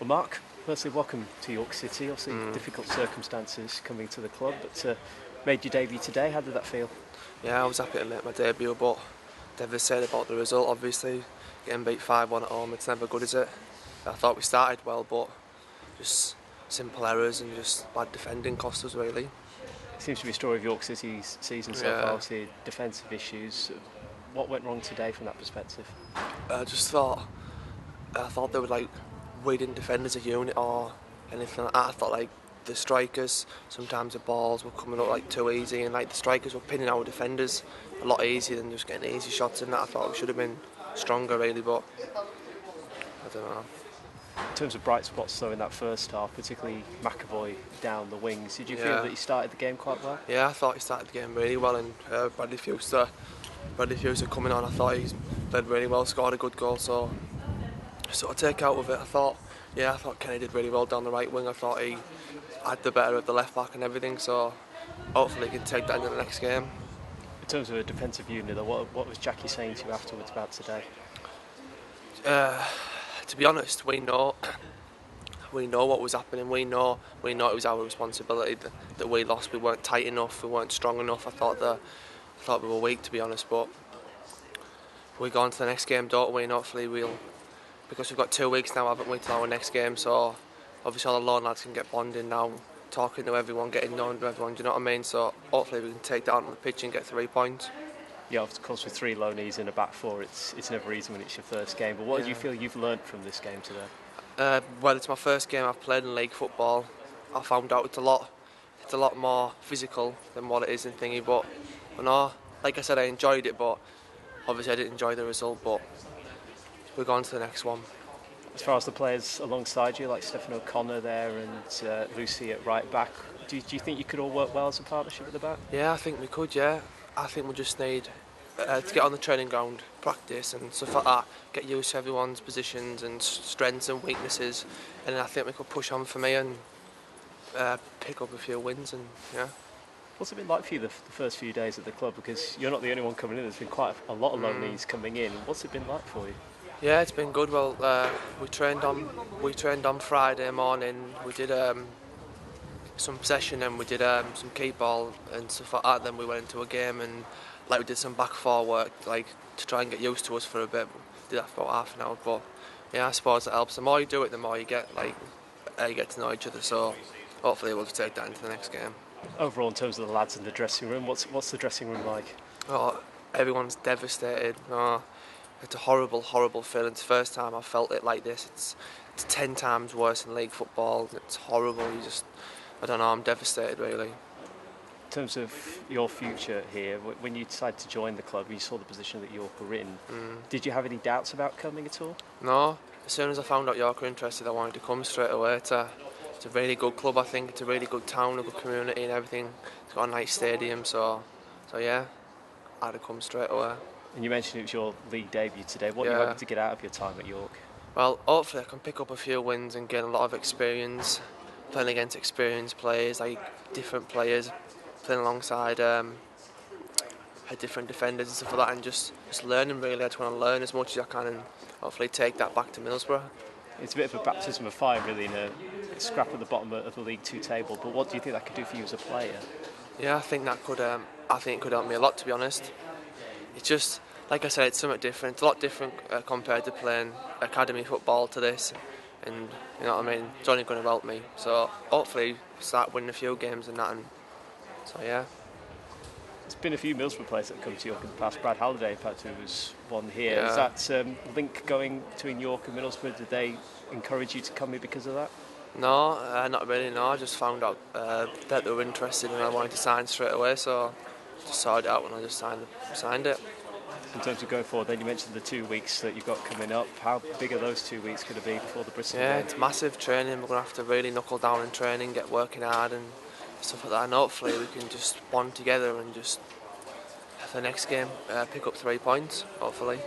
Well, Mark, firstly, welcome to York City. Obviously, difficult circumstances coming to the club, but made your debut today. How did that feel? Yeah, I was happy to make my debut, but devastated about the result, obviously. Getting beat 5-1 at home, it's never good, is it? I thought we started well, but just simple errors and just bad defending cost us, really. It seems to be a story of York City's season so far. Obviously, defensive issues. What went wrong today from that perspective? I thought they were like we didn't defend as a unit or anything like that. I thought like the strikers, sometimes the balls were coming up like too easy, and like the strikers were pinning our defenders a lot easier than just getting easy shots in that. I thought we should have been stronger really, but I don't know. In terms of bright spots though in that first half, particularly McAvoy down the wings, did you feel that he started the game quite well? Yeah, I thought he started the game really well, and Bradley Fuster coming on, I thought he played really well, scored a good goal, so sort of take out of it. I thought Kenny did really well down the right wing. I thought he had the better of the left back and everything, so hopefully he can take that into the next game. In terms of a defensive unit, what was Jackie saying to you afterwards about today? To be honest, we know what was happening. We know it was our responsibility that we lost. We weren't tight enough. We weren't strong enough. I thought we were weak, to be honest. But we go on to the next game, don't we? And hopefully because we've got 2 weeks now, haven't we, till our next game. So obviously all the loan lads can get bonding now, talking to everyone, getting known to everyone. Do you know what I mean? So hopefully we can take that on the pitch and get 3 points. Yeah, of course, with 3 loanees in a back four, it's never easy when it's your first game. But what do you feel you've learnt from this game today? Well, it's my first game I've played in league football. I found out it's a lot more physical than what it is in thingy. But no, like I said, I enjoyed it, but obviously I didn't enjoy the result. But we're going to the next one. As far as the players alongside you, like Stefan OConnor there and Lucy at right back, do you think you could all work well as a partnership at the back? Yeah, I think we could. Yeah, I think we just need to get on the training ground, practice and stuff like that, get used to everyone's positions and strengths and weaknesses, and then I think we could push on for me and pick up a few wins. And yeah. What's it been like for you the first few days at the club? Because you're not the only one coming in. There's been quite a lot of loanees coming in. What's it been like for you? Yeah, it's been good. Well, we trained on Friday morning. We did some possession and we did some keep ball and stuff like that. Then we went into a game and we did some back four work to try and get used to us for a bit. We did that for about half an hour. But yeah, I suppose it helps. The more you do it, the more you get to know each other. So hopefully we'll take that into the next game. Overall, in terms of the lads in the dressing room, what's the dressing room like? Oh, everyone's devastated. Oh, it's a horrible feeling. It's the first time I've felt it like this. It's 10 times worse than league football. It's horrible. I don't know, I'm devastated really. In terms of your future here, when you decided to join the club, you saw the position that York were in. Did you have any doubts about coming at all? No. As soon as I found out York were interested, I wanted to come straight away. It's a really good club, I think. It's a really good town, a good community and everything. It's got a nice stadium, so yeah, I had to come straight away. And you mentioned it was your league debut today. What are you hoping to get out of your time at York? Well, hopefully I can pick up a few wins and gain a lot of experience, playing against experienced players, like different players, playing alongside different defenders and stuff like that, and just learning really. I just want to learn as much as I can and hopefully take that back to Middlesbrough. It's a bit of a baptism of fire really in a scrap at the bottom of the League 2 table, but what do you think that could do for you as a player? Yeah, I think it could help me a lot, to be honest. It's just, like I said, it's something different. It's a lot different compared to playing academy football to this, and you know what I mean, it's only going to help me. So hopefully start winning a few games and that, and so yeah. There's been a few Middlesbrough players that have come to York in the past. Brad Halliday, in fact, who was one here. Yeah. Is that link going between York and Middlesbrough? Did they encourage you to come here because of that? No, not really, no. I just found out that they were interested and I wanted to sign straight away, so I just sorted it out when I just signed it. In terms of going forward, then you mentioned the 2 weeks that you've got coming up. How big are those 2 weeks going to be before the Bristol game? Yeah, it's massive training. We're going to have to really knuckle down in training, get working hard and stuff like that, and hopefully we can just bond together and just have the next game pick up 3 points, hopefully.